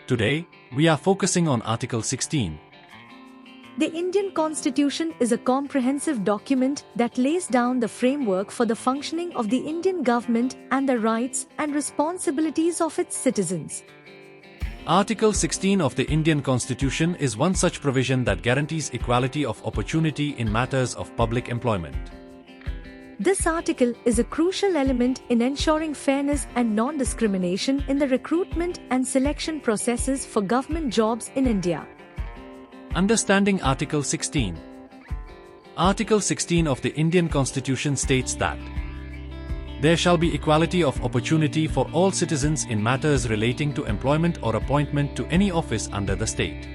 Today, we are focusing on Article 16. The Indian Constitution is a comprehensive document that lays down the framework for the functioning of the Indian government and the rights and responsibilities of its citizens. Article 16 of the Indian Constitution is one such provision that guarantees equality of opportunity in matters of public employment. This article is a crucial element in ensuring fairness and non-discrimination in the recruitment and selection processes for government jobs in India. Understanding Article 16. Article 16 of the Indian Constitution states that there shall be equality of opportunity for all citizens in matters relating to employment or appointment to any office under the state.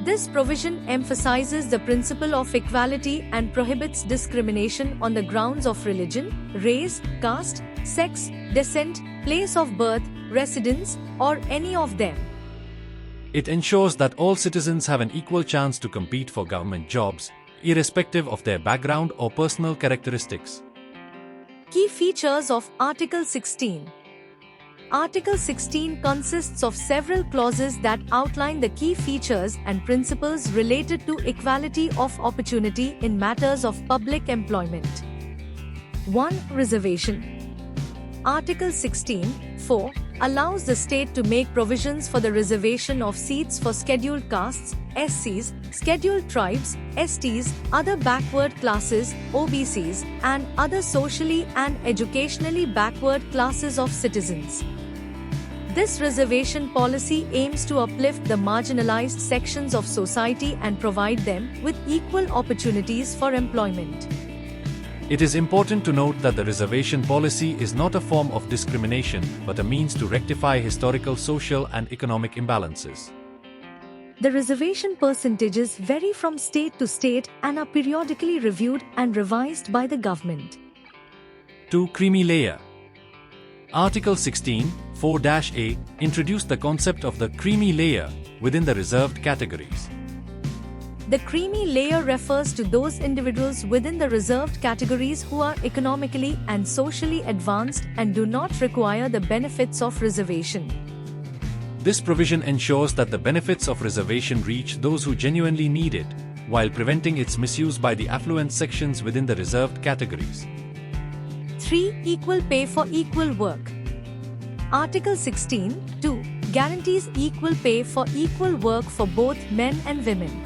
This provision emphasizes the principle of equality and prohibits discrimination on the grounds of religion, race, caste, sex, descent, place of birth, residence, or any of them. It ensures that all citizens have an equal chance to compete for government jobs, irrespective of their background or personal characteristics. Key features of Article 16. Article 16 consists of several clauses that outline the key features and principles related to equality of opportunity in matters of public employment. 1. Reservation. Article 16(4) allows the state to make provisions for the reservation of seats for scheduled castes, SCs, scheduled tribes, STs, other backward classes, OBCs, and other socially and educationally backward classes of citizens. This reservation policy aims to uplift the marginalized sections of society and provide them with equal opportunities for employment. It is important to note that the reservation policy is not a form of discrimination but a means to rectify historical social and economic imbalances. The reservation percentages vary from state to state and are periodically reviewed and revised by the government. 2. Creamy layer. Article 16, 4-A introduced the concept of the creamy layer within the reserved categories. The creamy layer refers to those individuals within the reserved categories who are economically and socially advanced and do not require the benefits of reservation. This provision ensures that the benefits of reservation reach those who genuinely need it, while preventing its misuse by the affluent sections within the reserved categories. 3. Equal pay for equal work. Article 16(2) guarantees equal pay for equal work for both men and women.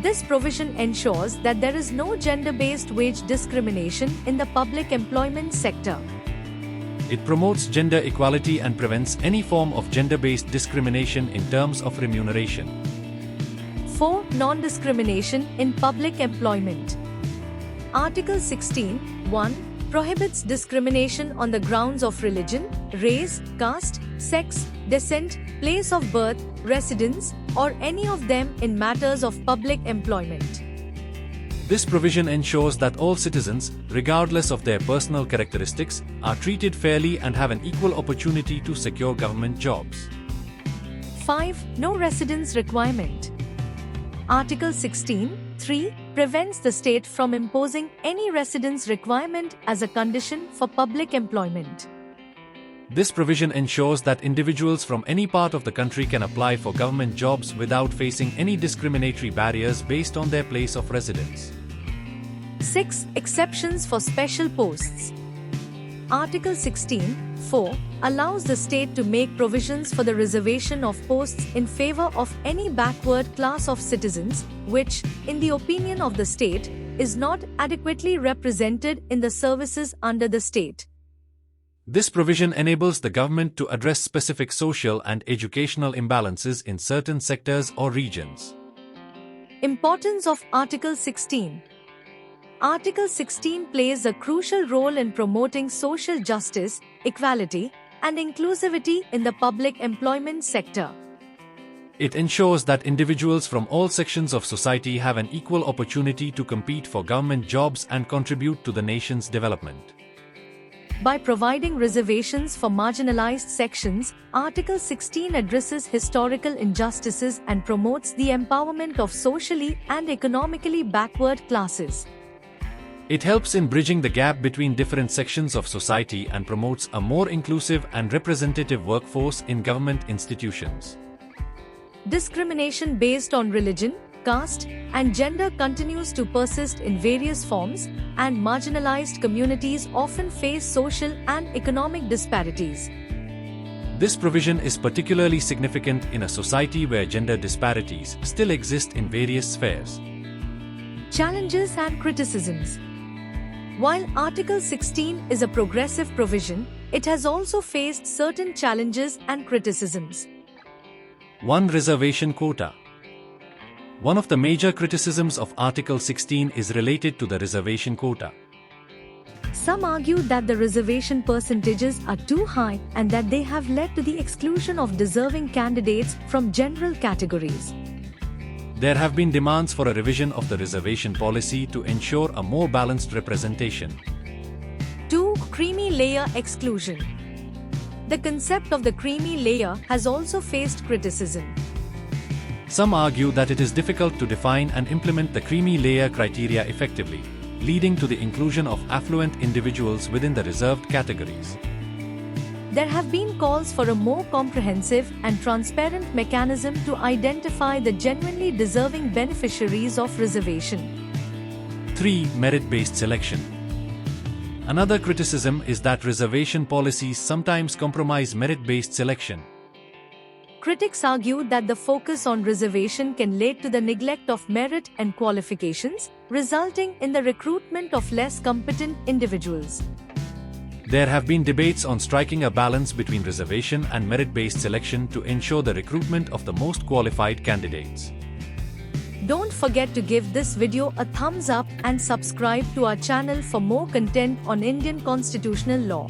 This provision ensures that there is no gender-based wage discrimination in the public employment sector. It promotes gender equality and prevents any form of gender-based discrimination in terms of remuneration. 4. Non-discrimination in public employment. Article 16(1) prohibits discrimination on the grounds of religion, race, caste, sex, descent, place of birth, residence, or any of them in matters of public employment. This provision ensures that all citizens, regardless of their personal characteristics, are treated fairly and have an equal opportunity to secure government jobs. 5. No residence requirement. Article 16(3) prevents the state from imposing any residence requirement as a condition for public employment. This provision ensures that individuals from any part of the country can apply for government jobs without facing any discriminatory barriers based on their place of residence. 6. Exceptions for special posts. Article 16(4) allows the state to make provisions for the reservation of posts in favor of any backward class of citizens, which, in the opinion of the state, is not adequately represented in the services under the state. This provision enables the government to address specific social and educational imbalances in certain sectors or regions. Importance of Article 16. Article 16 plays a crucial role in promoting social justice, equality, and inclusivity in the public employment sector. It ensures that individuals from all sections of society have an equal opportunity to compete for government jobs and contribute to the nation's development. By providing reservations for marginalized sections, Article 16 addresses historical injustices and promotes the empowerment of socially and economically backward classes. It helps in bridging the gap between different sections of society and promotes a more inclusive and representative workforce in government institutions. Discrimination based on religion, caste, and gender continues to persist in various forms, and marginalized communities often face social and economic disparities. This provision is particularly significant in a society where gender disparities still exist in various spheres. Challenges and criticisms. While Article 16 is a progressive provision, it has also faced certain challenges and criticisms. 1. Reservation quota. One of the major criticisms of Article 16 is related to the reservation quota. Some argue that the reservation percentages are too high and that they have led to the exclusion of deserving candidates from general categories. There have been demands for a revision of the reservation policy to ensure a more balanced representation. 2. Creamy layer exclusion. The concept of the creamy layer has also faced criticism. Some argue that it is difficult to define and implement the creamy layer criteria effectively, leading to the inclusion of affluent individuals within the reserved categories. There have been calls for a more comprehensive and transparent mechanism to identify the genuinely deserving beneficiaries of reservation. 3. Merit-based selection. Another criticism is that reservation policies sometimes compromise merit-based selection. Critics argue that the focus on reservation can lead to the neglect of merit and qualifications, resulting in the recruitment of less competent individuals. There have been debates on striking a balance between reservation and merit-based selection to ensure the recruitment of the most qualified candidates. Don't forget to give this video a thumbs up and subscribe to our channel for more content on Indian constitutional law.